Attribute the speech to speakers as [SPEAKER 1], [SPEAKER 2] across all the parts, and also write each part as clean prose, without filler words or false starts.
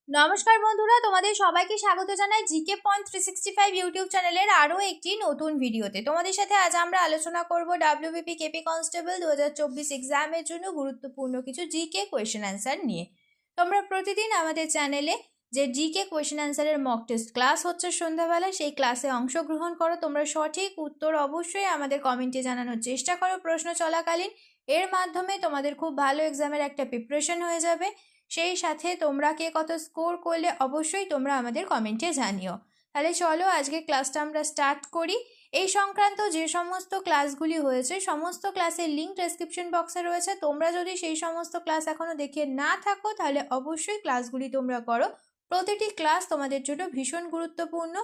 [SPEAKER 1] নমস্কার বন্ধুরা, তোমাদের সবাইকে স্বাগত জানাই জিকে পয়েন্ট 365 ইউটিউব চ্যানেলের আরও একটি নতুন ভিডিওতে। তোমাদের সাথে আজ আমরা আলোচনা করব ডাব্লিউবিপি কেপি কনস্টেবল 2024 এক্সামের জন্য গুরুত্বপূর্ণ কিছু জিকে কোয়েশ্চেন অ্যান্সার নিয়ে। তোমরা প্রতিদিন আমাদের চ্যানেলে যে জিকে কোয়েশ্চেন অ্যান্সারের মক টেস্ট ক্লাস হচ্ছে সন্ধ্যাবেলা, সেই ক্লাসে অংশগ্রহণ করো। তোমরা সঠিক উত্তর অবশ্যই আমাদের কমেন্টে জানানোর চেষ্টা করো প্রশ্ন চলাকালীন। এর মাধ্যমে তোমাদের খুব ভালো এক্সামের একটা প্রিপারেশন হয়ে যাবে। সেই সাথে তোমরা কে কত স্কোর করলে অবশ্যই তোমরা আমাদের কমেন্টে জানিও। তাহলে চলো আজকে ক্লাসটা আমরা স্টার্ট করি। এই সংক্রান্ত যে সমস্ত ক্লাসগুলি হয়েছে সমস্ত ক্লাসের লিঙ্ক ডেসক্রিপশন বক্সে রয়েছে। তোমরা যদি সেই সমস্ত ক্লাস এখনও দেখে না থাকো তাহলে অবশ্যই ক্লাসগুলি তোমরা করো। প্রতিটি ক্লাস তোমাদের জন্য ভীষণ গুরুত্বপূর্ণ।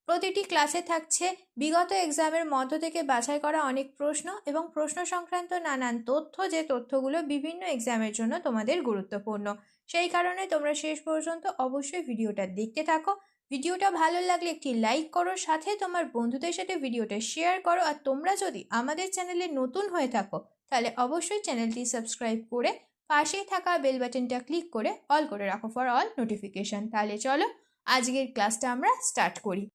[SPEAKER 1] প্রতিটি ক্লাসে থাকছে বিগত এক্সামের মধ্য থেকে বাছাই করা অনেক প্রশ্ন এবং প্রশ্ন সংক্রান্ত নানান তথ্য, যে তথ্যগুলো বিভিন্ন এক্সামের জন্য তোমাদের গুরুত্বপূর্ণ। সেই কারণে তোমরা শেষ পর্যন্ত অবশ্যই ভিডিওটা দেখতে থাকো। ভিডিওটা ভালো লাগলে একটি লাইক করো, সাথে তোমার বন্ধুদের সাথে ভিডিওটা শেয়ার করো। আর তোমরা যদি আমাদের চ্যানেলে নতুন হয়ে থাকো তাহলে অবশ্যই চ্যানেলটি সাবস্ক্রাইব করে পাশেই থাকা বেল বাটনটা ক্লিক করে অল করে রাখো ফর অল নোটিফিকেশন। তাহলে চলো আজকের ক্লাসটা আমরা স্টার্ট করি।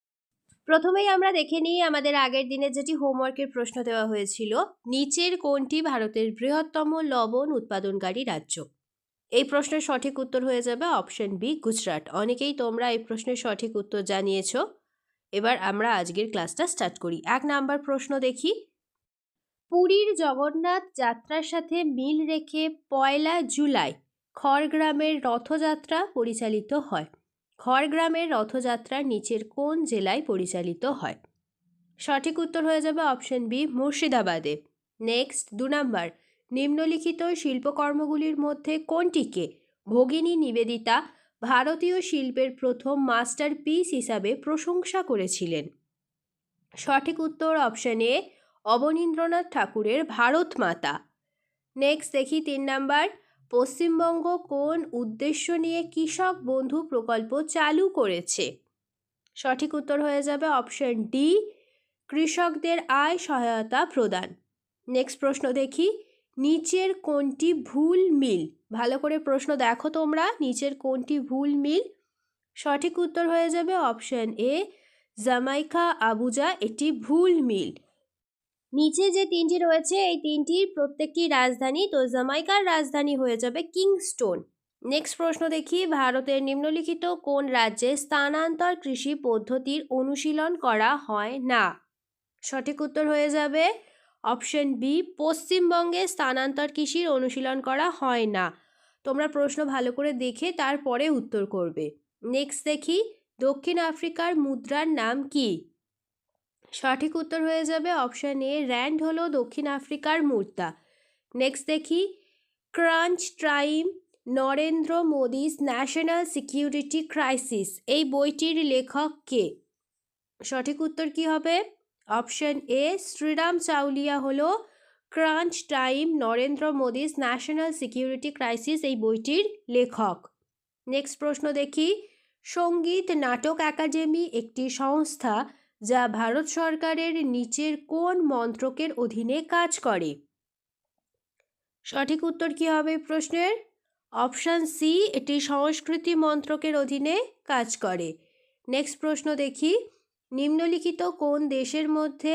[SPEAKER 1] প্রথমেই আমরা দেখে নিই আমাদের আগের দিনে যেটি হোমওয়ার্কের প্রশ্ন দেওয়া হয়েছিল, নিচের কোনটি ভারতের বৃহত্তম লবণ উৎপাদনকারী রাজ্য? এই প্রশ্নের সঠিক উত্তর হয়ে যাবে অপশন বি, গুজরাট। অনেকেই তোমরা এই প্রশ্নের সঠিক উত্তর জানিয়েছো। এবার আমরা আজকের ক্লাসটা স্টার্ট করি। 1 নাম্বার প্রশ্ন দেখি। পুরীর জগন্নাথ যাত্রার সাথে মিল রেখে 1 জুলাই খড়গ্রামের রথযাত্রা পরিচালিত হয়। খড়গ্রামের রথযাত্রা নিচের কোন জেলায় পরিচালিত হয়? সঠিক উত্তর হয়ে যাবে অপশন বি, মুর্শিদাবাদে। নেক্সট 2 নাম্বার, নিম্নলিখিত শিল্পকর্মগুলির মধ্যে কোনটিকে ভগিনী নিবেদিতা ভারতীয় শিল্পের প্রথম মাস্টারপিস হিসাবে প্রশংসা করেছিলেন? সঠিক উত্তর অপশন এ, অবনীন্দ্রনাথ ঠাকুরের ভারত মাতা। নেক্সট দেখি 3 নাম্বার, পশ্চিমবঙ্গ কোন উদ্দেশ্য নিয়ে কৃষক বন্ধু প্রকল্প চালু করেছে? সঠিক উত্তর হয়ে যাবে অপশন ডি, কৃষকদের আয় সহায়তা প্রদান। নেক্সট প্রশ্ন দেখি, নিচের কোনটি ভুল মিল? ভালো করে প্রশ্ন দেখো তোমরা, নিচের কোনটি ভুল মিল? সঠিক উত্তর হয়ে যাবে অপশন এ, জামাইকা আবুজা এটি ভুল মিল। নিচে যে 3টি রয়েছে এই 3টির প্রত্যেকটি রাজধানী, তো জামাইকার রাজধানী হয়ে যাবে কিংস্টোন। নেক্সট প্রশ্ন দেখি, ভারতের নিম্নলিখিত কোন রাজ্যে স্থানান্তর কৃষি পদ্ধতির অনুশীলন করা হয় না? সঠিক উত্তর হয়ে যাবে অপশন বি, পশ্চিমবঙ্গে স্থানান্তর কৃষির অনুশীলন করা হয় না। তোমরা প্রশ্ন ভালো করে দেখে তারপরে উত্তর করবে। নেক্সট দেখি, দক্ষিণ আফ্রিকার মুদ্রার নাম কি? সঠিক উত্তর হয়ে যাবে অপশন এ, র্যান্ড হলো দক্ষিণ আফ্রিকার মুদ্রা। নেক্সট দেখি, crunch time Narendra Modi's national security crisis এই বইটির লেখক কে? সঠিক উত্তর কি হবে? অপশন এ, শ্রীরাম চাউলিয়া হলো crunch time Narendra Modi's national security crisis এই বইটির লেখক। নেক্সট প্রশ্ন দেখি, সঙ্গীত নাটক একাডেমি একটি সংস্থা যা ভারত সরকারের নিচের কোন মন্ত্রকের অধীনে কাজ করে? সঠিক উত্তর কি হবে প্রশ্নের? অপশন সি, এটি সংস্কৃতি মন্ত্রকের অধীনে কাজ করে। নেক্সট প্রশ্ন দেখি, নিম্নলিখিত কোন দেশের মধ্যে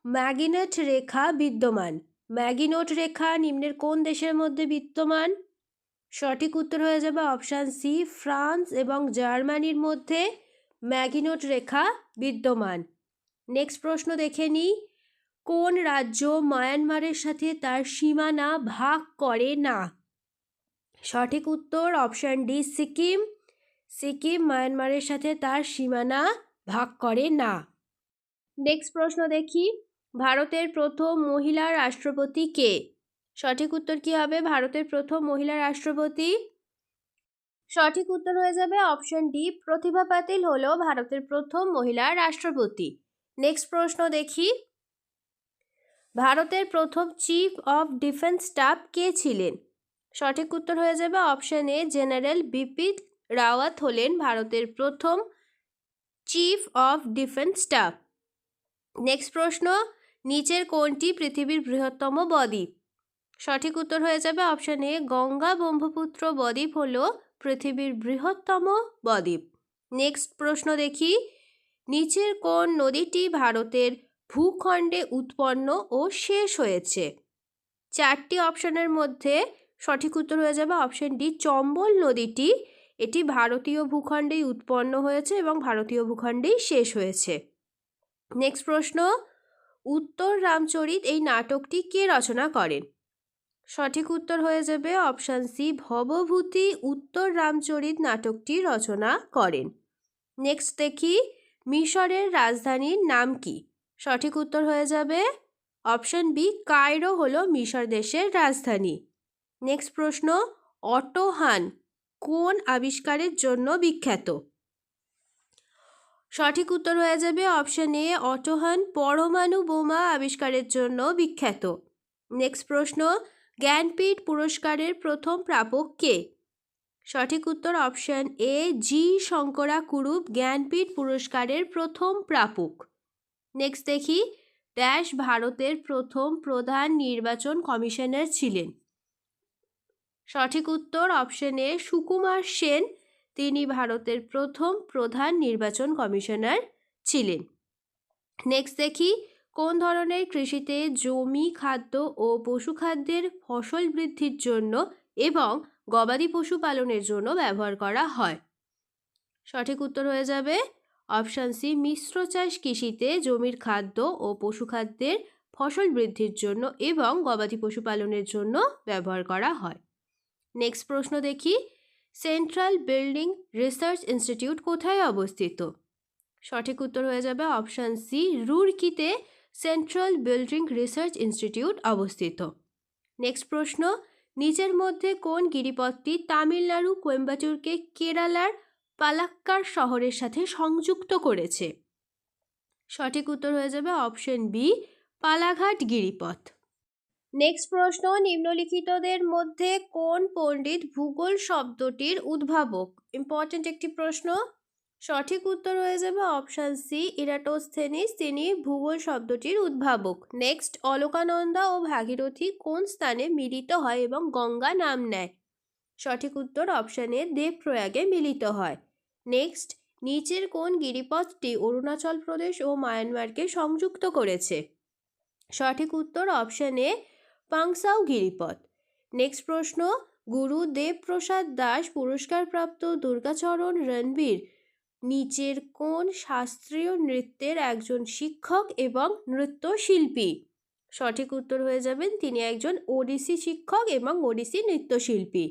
[SPEAKER 1] ম্যাগিনট রেখা বিদ্যমান? ম্যাগিনট রেখা নিম্নের কোন দেশের মধ্যে বিদ্যমান? সঠিক উত্তর হয়ে যাবে অপশান সি, ফ্রান্স এবং জার্মানির মধ্যে ম্যাগিনট রেখা বিদ্যমান। নেক্সট প্রশ্ন দেখে নিই, কোন রাজ্য মায়ানমারের সাথে তার সীমানা ভাগ করে না? সঠিক উত্তর অপশান ডি, সিকিম। সিকিম মায়ানমারের সাথে তার সীমানা ভাগ করে না। নেক্সট প্রশ্ন দেখি, ভারতের প্রথম মহিলা রাষ্ট্রপতি কে? সঠিক উত্তর কি হবে ভারতের প্রথম মহিলা রাষ্ট্রপতি? সঠিক উত্তর হয়ে যাবে অপশন ডি, প্রতিভা পাতিল হলো ভারতের প্রথম মহিলা রাষ্ট্রপতি। নেক্সট প্রশ্ন দেখি, ভারতের প্রথম চিফ অফ ডিফেন্স স্টাফ কে ছিলেন? সঠিক উত্তর হয়ে যাবে option A, general Bipin Rawat হলেন ভারতের প্রথম chief of defence staff. Next প্রশ্ন, নিচের কোনটি পৃথিবীর বৃহত্তম বদ্বীপ? সঠিক উত্তর হয়ে যাবে অপশন এ, গঙ্গা ব্রহ্মপুত্র বদ্বীপ হলো
[SPEAKER 2] পৃথিবীর বৃহত্তম বদ্বীপ? নেক্সট প্রশ্ন দেখি, নিচের কোন নদীটি ভারতের ভূখণ্ডে উৎপন্ন ও শেষ হয়েছে? চারটি অপশনের মধ্যে সঠিক উত্তর হয়ে যাবে অপশন ডি, চম্বল নদীটি। এটি ভারতীয় ভূখণ্ডেই উৎপন্ন হয়েছে এবং ভারতীয় ভূখণ্ডেই শেষ হয়েছে। নেক্সট প্রশ্ন, উত্তর রামচরিত এই নাটকটি কে রচনা করেন? সঠিক উত্তর হয়ে যাবে অপশান সি, ভবভূতি উত্তর রামচরিত নাটকটি রচনা করেন। নেক্সট দেখি, মিশরের রাজধানীর নাম কি? সঠিক উত্তর হয়ে যাবে অপশান বি, কায়রো হলো মিশর দেশের রাজধানী। নেক্সট প্রশ্ন, অটো হান কোন আবিষ্কারের জন্য বিখ্যাত? সঠিক উত্তর হয়ে যাবে অপশান এ, অটো হান পরমাণু বোমা আবিষ্কারের জন্য বিখ্যাত। নেক্সট প্রশ্ন, জ্ঞানপীঠ পুরস্কারের প্রথম প্রাপক কে? সঠিক উত্তর অপশান এ, জি শঙ্করাকুরুপ জ্ঞানপীঠ পুরস্কারের প্রথম প্রাপক। নেক্সট দেখি, ড্যাশ ভারতের প্রথম প্রধান নির্বাচন কমিশনার ছিলেন? সঠিক উত্তর অপশান এ, সুকুমার সেন, তিনি ভারতের প্রথম প্রধান নির্বাচন কমিশনার ছিলেন। নেক্সট দেখি, কোন ধরনের কৃষিতে জমি খাদ্য ও পশুখাদ্যের ফসল বৃদ্ধির জন্য এবং গবাদি পশু পালনের জন্য ব্যবহার করা হয়? সঠিক উত্তর হয়ে যাবে অপশান সি, মিশ্র চাষ কৃষিতে জমির খাদ্য ও পশুখাদ্যের ফসল বৃদ্ধির জন্য এবং গবাদি পশু পালনের জন্য ব্যবহার করা হয়। নেক্সট প্রশ্ন দেখি, সেন্ট্রাল বিল্ডিং রিসার্চ ইনস্টিটিউট কোথায় অবস্থিত? সঠিক উত্তর হয়ে যাবে অপশান সি, রুরকিতে সেন্ট্রাল বিল্ডিং রিসার্চ ইনস্টিটিউট অবস্থিত। নেক্সট প্রশ্ন, নিচের মধ্যে কোন গিরিপথটি তামিলনাড়ু কোয়েম্বাটুরকে কেরালার পালাক্কাড় শহরের সাথে সংযুক্ত করেছে? সঠিক উত্তর হয়ে যাবে অপশন বি, পালাঘাট গিরিপথ। নেক্সট প্রশ্ন, নিম্নলিখিতদের মধ্যে কোন পণ্ডিত ভূগোল শব্দটির উদ্ভাবক? ইম্পর্টেন্ট একটি প্রশ্ন। সঠিক উত্তর হয়ে যাবে অপশান সি, ইরাটোস্থেনিস, তিনি ভূগোল শব্দটির উদ্ভাবক। নেক্সট, অলকানন্দা ও ভাগীরথী কোন স্থানে মিলিত হয় এবং গঙ্গা নাম নেয়? সঠিক উত্তর অপশান এ, দেবপ্রয়াগে মিলিত হয়। নেক্সট, নিচের কোন গিরিপথটি অরুণাচল প্রদেশ ও মায়ানমারকে সংযুক্ত করেছে? সঠিক উত্তর অপশান এ, পাংসাউ গিরিপথ। নেক্সট প্রশ্ন, গুরু দেবপ্রসাদ দাস পুরস্কারপ্রাপ্ত দুর্গাচরণ রণবীর নিচের কোন শাস্ত্রীয় নৃত্যের একজন শিক্ষক এবং নৃত্যশিল্পী? সঠিক উত্তর হয়ে যাবেন তিনি একজন ওডিসি শিক্ষক এবং ওডিসি নৃত্যশিল্পী।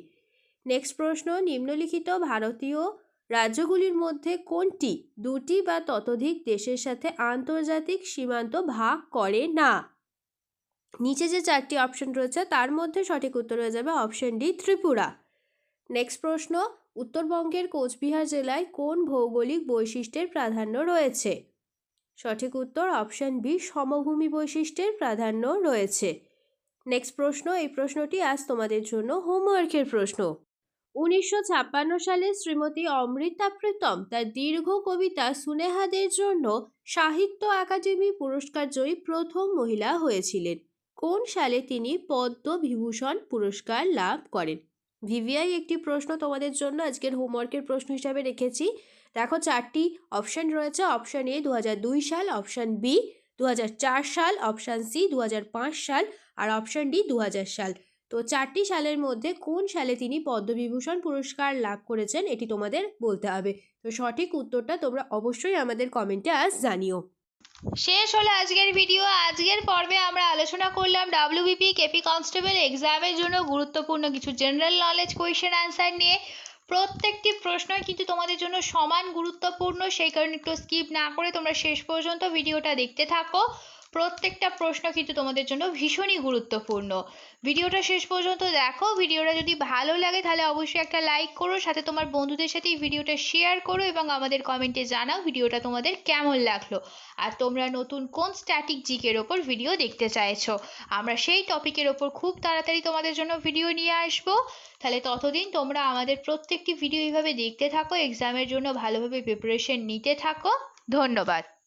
[SPEAKER 2] নেক্সট প্রশ্ন, নিম্নলিখিত ভারতীয় রাজ্যগুলির মধ্যে কোনটি দুটি বা ততোধিক দেশের সাথে আন্তর্জাতিক সীমান্ত ভাগ করে না? নিচে যে চারটি অপশন রয়েছে তার মধ্যে সঠিক উত্তর হয়ে যাবে অপশন ডি, ত্রিপুরা। নেক্সট প্রশ্ন, উত্তরবঙ্গের কোচবিহার জেলায় কোন ভৌগোলিক বৈশিষ্ট্যের প্রাধান্য রয়েছে? সঠিক উত্তর অপশন বি, সমভূমি বৈশিষ্ট্যের প্রাধান্য রয়েছে। নেক্সট প্রশ্ন, এই প্রশ্নটি আজ তোমাদের জন্য হোমওয়ার্কের প্রশ্ন। 1956 সালে শ্রীমতী অমৃতা প্রীতম তার দীর্ঘ কবিতা সুনেহাদের জন্য সাহিত্য একাডেমি পুরস্কার জয়ী প্রথম মহিলা হয়েছিলেন? কোন সালে তিনি পদ্মবিভূষণ পুরস্কার লাভ করেন? ভিভিআই একটি প্রশ্ন তোমাদের জন্য আজকের হোমওয়ার্কের প্রশ্ন হিসাবে রেখেছি। দেখো, চারটি অপশন রয়েছে। অপশন এ 2002 সাল, অপশন বি 2004 সাল, অপশন সি 2005 সাল আর অপশন ডি 2000 সাল। তো চারটি সালের মধ্যে কোন সালে তিনি পদ্মবিভূষণ পুরস্কার লাভ করেছেন এটি তোমাদের বলতে হবে। তো সঠিক উত্তরটা তোমরা অবশ্যই আমাদের কমেন্টে আজ জানিও।
[SPEAKER 1] শেষ হলো আজকের ভিডিও। আজকের পর্বে আমরা আলোচনা করলাম ডাব্লিউবিপি কেপি কনস্টেবল এক্সামের জন্য গুরুত্বপূর্ণ কিছু জেনারেল নলেজ কোয়েশ্চেন অ্যান্সার নিয়ে। প্রত্যেকটি প্রশ্নই কিন্তু তোমাদের জন্য সমান গুরুত্বপূর্ণ, সেই কারণে একটু স্কিপ না করে তোমরা শেষ পর্যন্ত ভিডিওটা দেখতে থাকো। প্রত্যেকটা প্রশ্ন কিন্তু তোমাদের জন্য ভীষণই গুরুত্বপূর্ণ। ভিডিওটা শেষ পর্যন্ত দেখো। ভিডিওটা যদি ভালো লাগে তাহলে অবশ্যই একটা লাইক করো, সাথে তোমার বন্ধুদের সাথে এই ভিডিওটা শেয়ার করো এবং আমাদের কমেন্টে জানাও ভিডিওটা তোমাদের কেমন লাগলো আর তোমরা নতুন কোন স্ট্যাটিক জিকের ওপর ভিডিও দেখতে চাইছো। আমরা সেই টপিকের ওপর খুব তাড়াতাড়ি তোমাদের জন্য ভিডিও নিয়ে আসবো। তাহলে ততদিন তোমরা আমাদের প্রত্যেকটি ভিডিও এইভাবে দেখতে থাকো, এক্সামের জন্য ভালোভাবে প্রিপারেশন নিতে থাকো। ধন্যবাদ।